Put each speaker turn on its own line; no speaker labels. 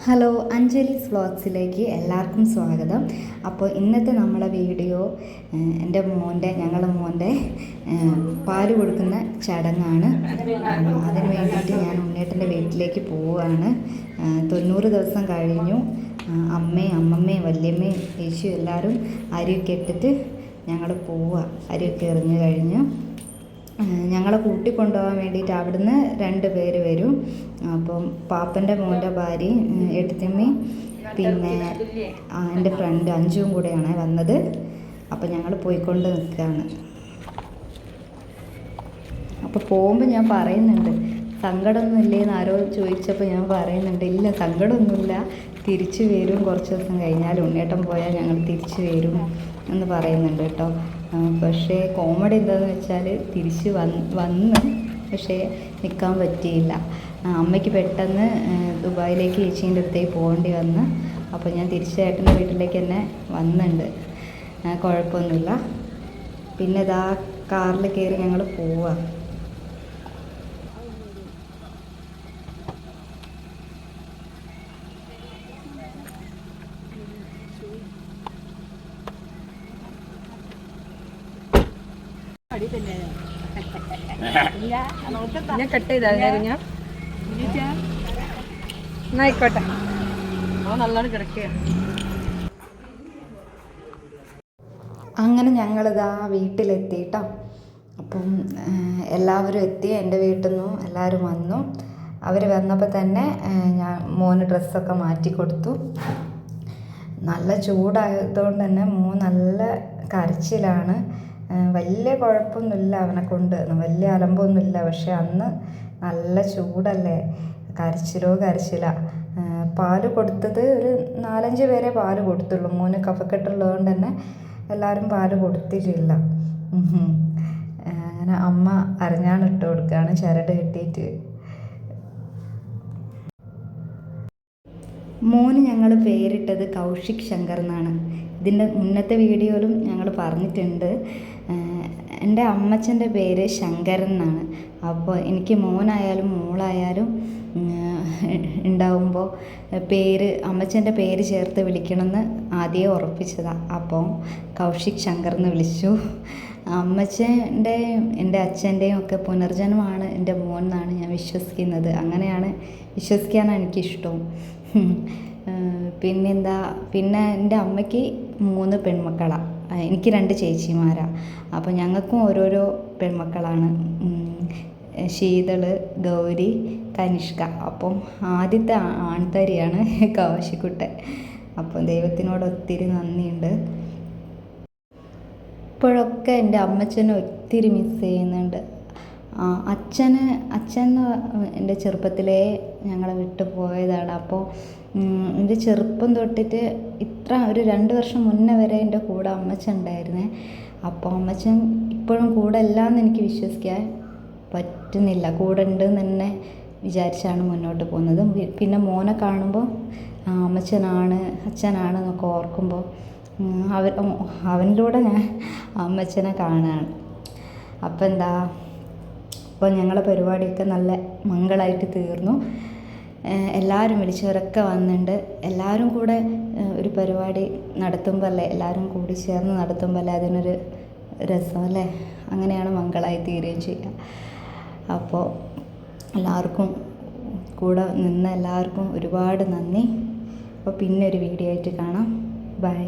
Hello, Anjali's വ്ളോഗ്സിലേക്ക് എല്ലാവർക്കും സ്വാഗതം. അപ്പോൾ ഇന്നത്തെ നമ്മളെ വീഡിയോ ഞങ്ങളുടെ മോൻ്റെ പാല് കൊടുക്കുന്ന ചടങ്ങാണ്. അതിന് വേണ്ടിയിട്ട് ഞാൻ ഉണ്ണേട്ടൻ്റെ വീട്ടിലേക്ക് പോവുകയാണ്. 90 ദിവസം കഴിഞ്ഞു. അമ്മമ്മയും വല്യമ്മയും യേശു എല്ലാവരും അരിയൊക്കെ ഇട്ടിട്ട് ഞങ്ങൾ പോവുക. അരിയൊക്കെ എറിഞ്ഞു കഴിഞ്ഞു. ഞങ്ങളെ കൂട്ടിക്കൊണ്ടുപോകാൻ വേണ്ടിയിട്ട് അവിടുന്ന് 2 പേര് വരും. അപ്പം പാപ്പൻ്റെ മോൻ്റെ ഭാര്യയും എട്ടത്തിയമ്മയും പിന്നെ എൻ്റെ ഫ്രണ്ട് അഞ്ചും കൂടെയാണ് വന്നത്. അപ്പം ഞങ്ങൾ പോയിക്കൊണ്ട് നിൽക്കുകയാണ്. അപ്പോൾ പോകുമ്പോൾ ഞാൻ പറയുന്നുണ്ട്, സങ്കടമൊന്നും ഇല്ലേന്ന് ആരോ ചോദിച്ചപ്പോൾ ഞാൻ പറയുന്നുണ്ട്, ഇല്ല സങ്കടമൊന്നുമില്ല, തിരിച്ചു വരും, കുറച്ച് ദിവസം കഴിഞ്ഞാൽ ഉണ്ണേട്ടൻ പോയാൽ ഞങ്ങൾ തിരിച്ചു വരും എന്ന് പറയുന്നുണ്ട് കേട്ടോ. പക്ഷേ കോമഡി എന്താണെന്ന് വെച്ചാൽ തിരിച്ച് വന്ന് പക്ഷേ നിൽക്കാൻ പറ്റിയില്ല. അമ്മയ്ക്ക് പെട്ടെന്ന് ദുബായിലേക്ക് ചേച്ചീൻ്റെ അടുത്തേക്ക് പോകേണ്ടി വന്ന്. അപ്പോൾ ഞാൻ തിരിച്ചേട്ടൻ്റെ വീട്ടിലേക്ക് തന്നെ വന്നിട്ടുണ്ട്. കുഴപ്പമൊന്നുമില്ല. പിന്നെ ഇതാ കാറിൽ കയറി ഞങ്ങൾ പോവുക.
ഞാൻ കട്ട് ചെയ്താ ആയിക്കോട്ടെ. നല്ലോണം കിടക്കുക.
അങ്ങനെ ഞങ്ങളിതാ വീട്ടിലെത്തിയിട്ടോ. അപ്പം എല്ലാവരും എത്തി. എൻ്റെ വീട്ടിൽ നിന്നും എല്ലാവരും വന്നു. അവർ വന്നപ്പോൾ തന്നെ ഞാൻ മോന് ഡ്രസ്സൊക്കെ മാറ്റി കൊടുത്തു. നല്ല ചൂടായതുകൊണ്ട് തന്നെ മോൻ നല്ല കരച്ചിലാണ്. വലിയ കുഴപ്പമൊന്നുമില്ല, അവനെ കൊണ്ട് വലിയ അലമ്പൊന്നുമില്ല. പക്ഷെ അന്ന് നല്ല ചൂടല്ലേ, കരച്ചിലാണ്. പാല് കൊടുത്തത് ഒരു 4-5 പേരെ പാല് കൊടുത്തുള്ളൂ. മോന് കഫക്കെട്ടുള്ളതുകൊണ്ട് തന്നെ എല്ലാവരും പാല് കൊടുത്തിട്ടില്ല. അങ്ങനെ അമ്മ അരഞ്ഞാണിട്ട് കൊടുക്കുകയാണ് ചരട് കെട്ടിയിട്ട്. മോന് ഞങ്ങൾ പേരിട്ടത് കൗശിക് ശങ്കർ എന്നാണ്. ഇതിൻ്റെ മുന്നത്തെ വീഡിയോയിലും ഞങ്ങൾ പറഞ്ഞിട്ടുണ്ട്. എൻ്റെ അമ്മച്ചൻ്റെ പേര് ശങ്കരൻ എന്നാണ്. അപ്പോൾ എനിക്ക് മോനായാലും മോളായാലും ഉണ്ടാവുമ്പോൾ അമ്മച്ചൻ്റെ പേര് ചേർത്ത് വിളിക്കണമെന്ന് ആദ്യമേ ഉറപ്പിച്ചതാണ്. അപ്പോൾ കൗശിക് ശങ്കർ എന്ന് വിളിച്ചു. അമ്മച്ചൻ്റെയും എൻ്റെ അച്ഛൻ്റെയും ഒക്കെ പുനർജന്മമാണ് എൻ്റെ മോൻ എന്നാണ് ഞാൻ വിശ്വസിക്കുന്നത്. അങ്ങനെയാണ് വിശ്വസിക്കാനാണ് എനിക്കിഷ്ടവും. പിന്നെ എൻ്റെ അമ്മയ്ക്ക് 3 പെൺമക്കളാണ്, എനിക്ക് 2 ചേച്ചിമാരാണ്. അപ്പോൾ ഞങ്ങൾക്കും ഓരോരോ പെൺമക്കളാണ്, ശീതള്, ഗൗരി, കനിഷ്ക. അപ്പം ആദ്യത്തെ ആൺതരിയാണ് കൗശിക്കുട്ടൻ. അപ്പം ദൈവത്തിനോട് ഒത്തിരി നന്ദിയുണ്ട്. ഇപ്പോഴൊക്കെ എൻ്റെ അമ്മച്ചനെ ഒത്തിരി മിസ് ചെയ്യുന്നുണ്ട്. അച്ഛൻ എൻ്റെ ചെറുപ്പത്തിലേ ഞങ്ങളെ വിട്ടു പോയതാണ്. അപ്പോൾ എൻ്റെ ചെറുപ്പം തൊട്ടിട്ട് ഒരു 2 വർഷം മുന്നേ വരെ എൻ്റെ കൂടെ അമ്മച്ചൻ ഉണ്ടായിരുന്നേ. അപ്പോൾ അമ്മച്ചൻ ഇപ്പോഴും കൂടെ അല്ലാന്ന് എനിക്ക് വിശ്വസിക്കാൻ പറ്റുന്നില്ല. കൂടെ ഉണ്ടെന്ന് തന്നെ വിചാരിച്ചാണ് മുന്നോട്ട് പോകുന്നത്. പിന്നെ മോനെ കാണുമ്പോൾ അച്ഛനാണ് എന്നൊക്കെ ഓർക്കുമ്പോൾ അവനിലൂടെ ഞാൻ അമ്മച്ചനെ കാണുകയാണ്. അപ്പോൾ ഞങ്ങളെ പരിപാടിയൊക്കെ നല്ല മംഗളമായിട്ട് തീർന്നു. എല്ലാവരും വിളിച്ചവരൊക്കെ വന്നിട്ടുണ്ട്. എല്ലാവരും കൂടെ ഒരു പരിപാടി നടത്തുമ്പോൾ അല്ലേ, എല്ലാവരും കൂടി ചേർന്ന് നടത്തുമ്പോൾ അല്ലേ അതിനൊരു രസം അല്ലേ. അങ്ങനെയാണ് മംഗളമായി തീരുകയും ചെയ്യുക. അപ്പോൾ എല്ലാവർക്കും കൂടെ നിന്ന എല്ലാവർക്കും ഒരുപാട് നന്ദി. അപ്പോൾ പിന്നെ ഒരു വീഡിയോ ആയിട്ട് കാണാം. ബൈ.